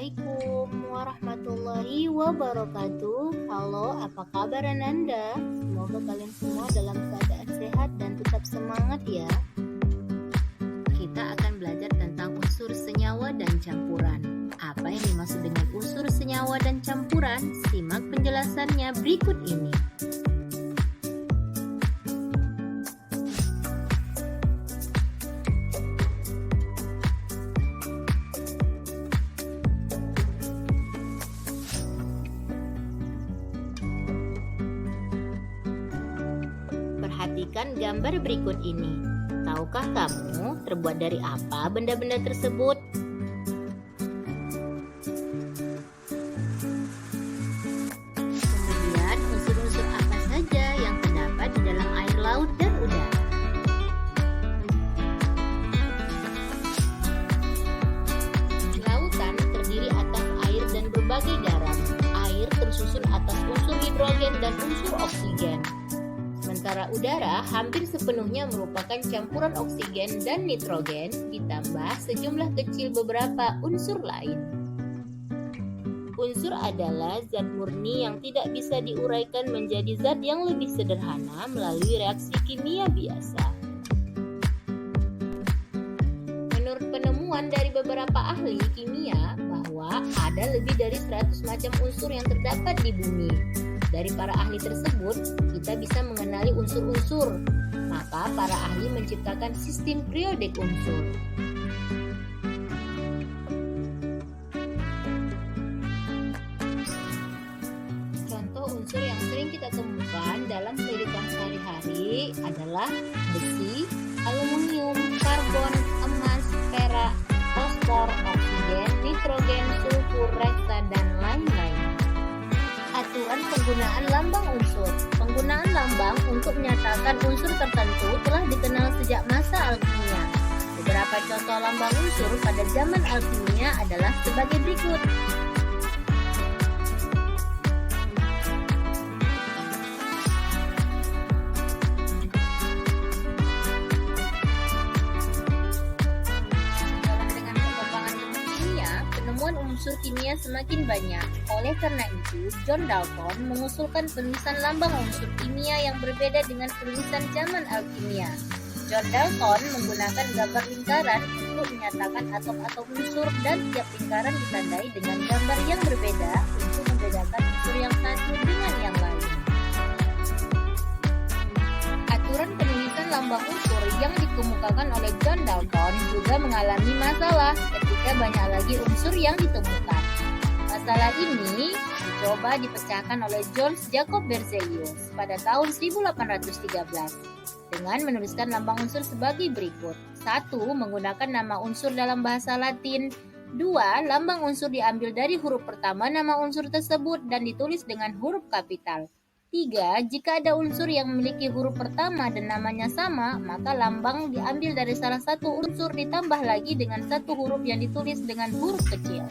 Assalamualaikum warahmatullahi wabarakatuh. Halo, apa kabar Ananda? Semoga kalian semua dalam keadaan sehat dan tetap semangat ya. Kita akan belajar tentang unsur senyawa dan campuran. Apa yang dimaksud dengan unsur senyawa dan campuran? Simak penjelasannya berikut ini. Perhatikan gambar berikut ini. Tahukah kamu terbuat dari apa benda-benda tersebut? Kemudian unsur-unsur apa saja yang terdapat di dalam air laut dan udara? Lautan terdiri atas air dan berbagai garam. Air tersusun atas unsur hidrogen dan unsur oksigen. Sementara udara hampir sepenuhnya merupakan campuran oksigen dan nitrogen ditambah sejumlah kecil beberapa unsur lain. Unsur adalah zat murni yang tidak bisa diuraikan menjadi zat yang lebih sederhana melalui reaksi kimia biasa. Menurut penemuan dari beberapa ahli kimia bahwa ada lebih dari 100 macam unsur yang terdapat di bumi. Dari para ahli tersebut, kita bisa mengenali unsur-unsur. Maka para ahli menciptakan sistem periodik unsur. Contoh unsur yang sering kita temukan dalam kehidupan sehari-hari adalah besi, aluminium, karbon, emas, perak, fosfor, oksigen, nitrogen, sulfur, reksa, dan lain-lain. Aturan penggunaan lambang unsur. Penggunaan lambang untuk menyatakan unsur tertentu telah dikenal sejak masa alkimia. Beberapa contoh lambang unsur pada zaman alkimia adalah sebagai berikut. Unsur kimia semakin banyak. Oleh karena itu, John Dalton mengusulkan penulisan lambang unsur kimia yang berbeda dengan penulisan zaman alkimia. John Dalton menggunakan gambar lingkaran untuk menyatakan atom-atom unsur dan tiap lingkaran ditandai dengan gambar yang berbeda untuk membedakan unsur yang satu dengan yang lain. Aturan penulisan lambang unsur yang dikemukakan oleh John Dalton juga mengalami masalah ketika banyak lagi unsur yang ditemukan. Masalah ini dicoba dipecahkan oleh Johannes Jacob Berzelius pada tahun 1813 dengan menuliskan lambang unsur sebagai berikut. 1. Menggunakan nama unsur dalam bahasa Latin. 2. Lambang unsur diambil dari huruf pertama nama unsur tersebut dan ditulis dengan huruf kapital. 3. Jika ada unsur yang memiliki huruf pertama dan namanya sama, maka lambang diambil dari salah satu unsur ditambah lagi dengan satu huruf yang ditulis dengan huruf kecil.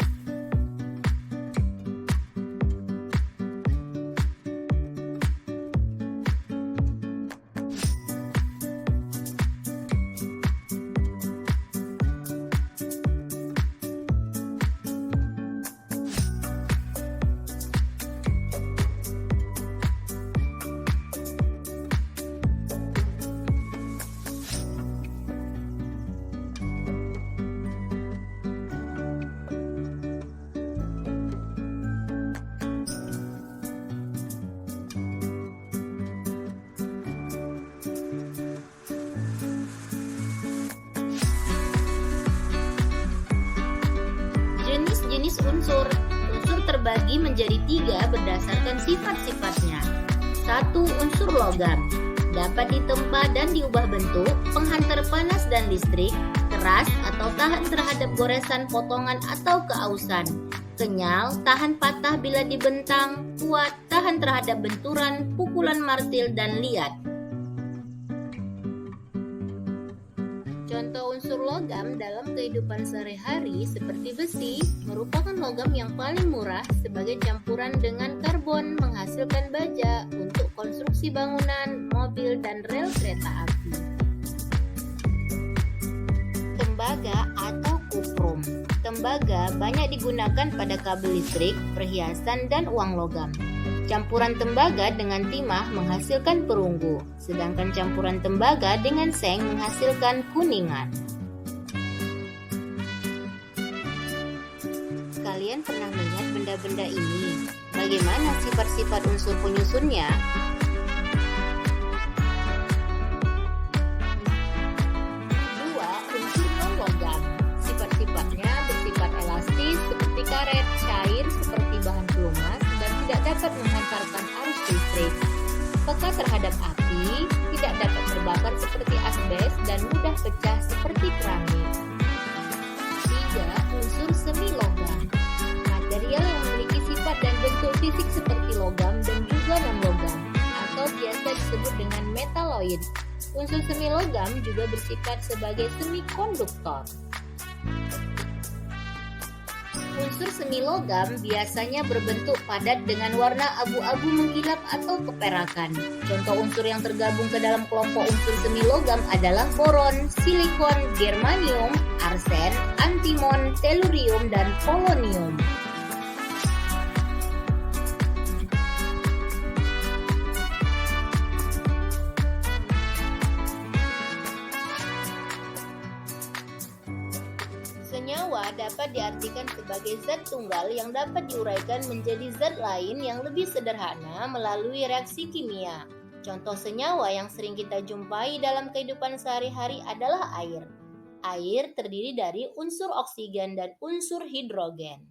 Jenis unsur. Unsur terbagi menjadi 3 berdasarkan sifat-sifatnya. 1. Unsur logam. Dapat ditempa dan diubah bentuk, penghantar panas dan listrik, keras atau tahan terhadap goresan potongan atau keausan, kenyal, tahan patah bila dibentang, kuat, tahan terhadap benturan, pukulan martil dan liat. Contoh unsur logam dalam kehidupan sehari-hari seperti besi merupakan logam yang paling murah sebagai campuran dengan karbon menghasilkan baja untuk konstruksi bangunan, mobil, dan rel kereta api. Tembaga atau kuprum. tembaga banyak digunakan pada kabel listrik, perhiasan, dan uang logam. Campuran tembaga dengan timah menghasilkan perunggu, sedangkan campuran tembaga dengan seng menghasilkan kuningan. Kalian pernah melihat benda-benda ini? Bagaimana sifat-sifat unsur penyusunnya? Unsur non-logam. Sifat-sifatnya bersifat elastis seperti karet, cair seperti bahan pelumas, dan tidak dapat menghantarkan arus listrik. Peka terhadap api, tidak dapat terbakar seperti asbes, dan mudah pecah seperti keramik. 3. Unsur semi-logam. Material yang memiliki sifat dan bentuk fisik seperti logam dan juga non-logam, atau biasa disebut dengan metaloid. Unsur semi-logam juga bersifat sebagai semikonduktor. Unsur semi-logam biasanya berbentuk padat dengan warna abu-abu mengkilap atau keperakan. Contoh unsur yang tergabung ke dalam kelompok unsur semi-logam adalah boron, silikon, germanium, arsen, antimon, tellurium, dan polonium. Senyawa dapat diartikan sebagai zat tunggal yang dapat diuraikan menjadi zat lain yang lebih sederhana melalui reaksi kimia. Contoh senyawa yang sering kita jumpai dalam kehidupan sehari-hari adalah air. Air terdiri dari unsur oksigen dan unsur hidrogen.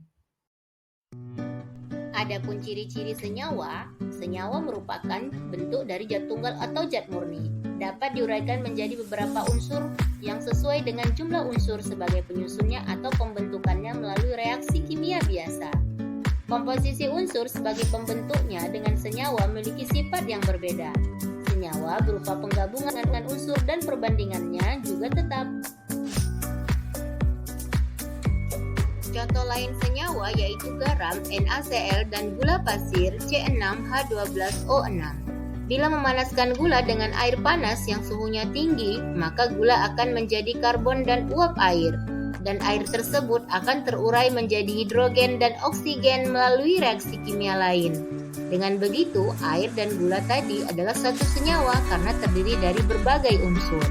Adapun ciri-ciri senyawa, senyawa merupakan bentuk dari zat tunggal atau zat murni. Dapat diuraikan menjadi beberapa unsur yang sesuai dengan jumlah unsur sebagai penyusunnya atau pembentukannya melalui reaksi kimia biasa. Komposisi unsur sebagai pembentuknya dengan senyawa memiliki sifat yang berbeda. Senyawa berupa penggabungan dengan unsur dan perbandingannya juga tetap. Contoh lain senyawa yaitu garam NaCl dan gula pasir C6H12O6. Bila memanaskan gula dengan air panas yang suhunya tinggi, maka gula akan menjadi karbon dan uap air, dan air tersebut akan terurai menjadi hidrogen dan oksigen melalui reaksi kimia lain. Dengan begitu, air dan gula tadi adalah satu senyawa karena terdiri dari berbagai unsur.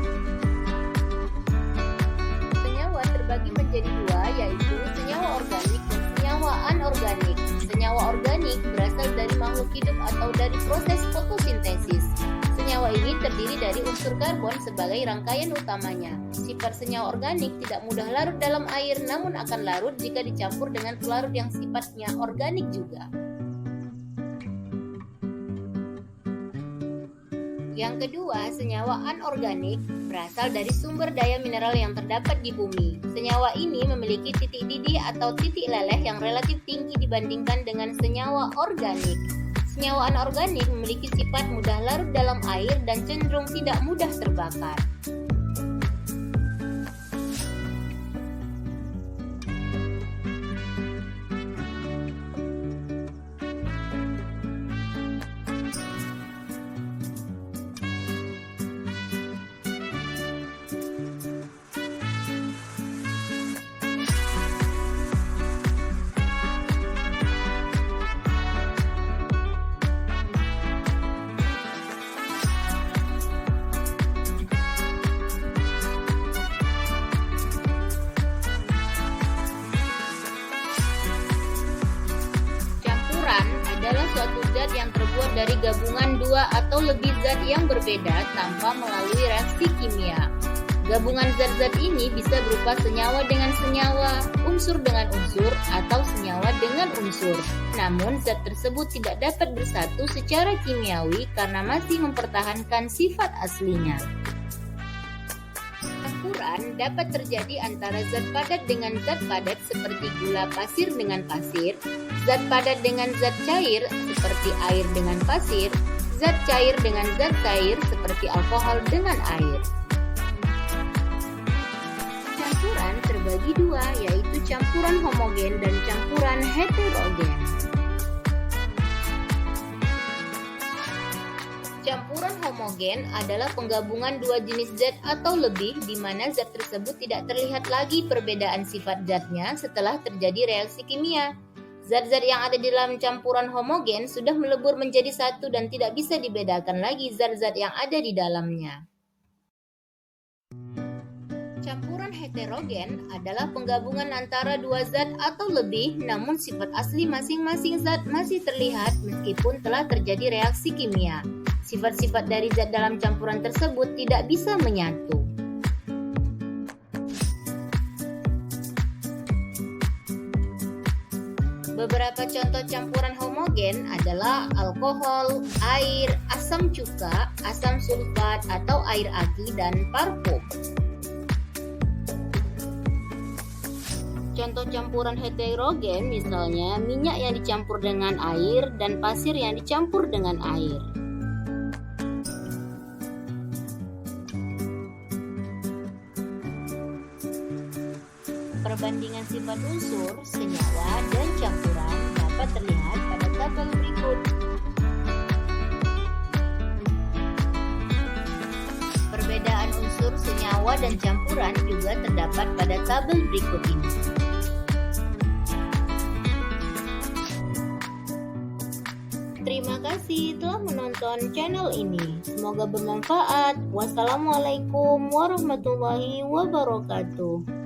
Senyawa terbagi menjadi dua, yaitu senyawa organik dan senyawa anorganik. Senyawa organik berasal dari makhluk hidup atau dari proses fotosintesis. Senyawa ini terdiri dari unsur karbon sebagai rangkaian utamanya. Sifat senyawa organik tidak mudah larut dalam air, namun akan larut jika dicampur dengan pelarut yang sifatnya organik juga. Yang kedua, senyawa anorganik berasal dari sumber daya mineral yang terdapat di bumi. Senyawa ini memiliki titik didih atau titik leleh yang relatif tinggi dibandingkan dengan senyawa organik. Senyawa anorganik memiliki sifat mudah larut dalam air dan cenderung tidak mudah terbakar. Adalah suatu zat yang terbuat dari gabungan dua atau lebih zat yang berbeda tanpa melalui reaksi kimia. Gabungan zat-zat ini bisa berupa senyawa dengan senyawa, unsur dengan unsur, atau senyawa dengan unsur. Namun zat tersebut tidak dapat bersatu secara kimiawi karena masih mempertahankan sifat aslinya. Campuran dapat terjadi antara zat padat dengan zat padat seperti gula pasir dengan pasir, zat padat dengan zat cair seperti air dengan pasir, zat cair dengan zat cair seperti alkohol dengan air. Campuran terbagi dua, yaitu campuran homogen dan campuran heterogen. Campuran homogen adalah penggabungan dua jenis zat atau lebih di mana zat tersebut tidak terlihat lagi perbedaan sifat zatnya setelah terjadi reaksi kimia. Zat-zat yang ada di dalam campuran homogen sudah melebur menjadi satu dan tidak bisa dibedakan lagi zat-zat yang ada di dalamnya. Campuran heterogen adalah penggabungan antara dua zat atau lebih, namun sifat asli masing-masing zat masih terlihat meskipun telah terjadi reaksi kimia. Sifat-sifat dari zat dalam campuran tersebut tidak bisa menyatu. Beberapa contoh campuran homogen adalah alkohol, air, asam cuka, asam sulfat atau air aki, dan parfum. Contoh campuran heterogen misalnya minyak yang dicampur dengan air dan pasir yang dicampur dengan air. Perbandingan sifat unsur, senyawa, dan campuran dapat terlihat pada tabel berikut. Perbedaan unsur, senyawa, dan campuran juga terdapat pada tabel berikut ini. Terima kasih telah menonton channel ini. Semoga bermanfaat. Wassalamualaikum warahmatullahi wabarakatuh.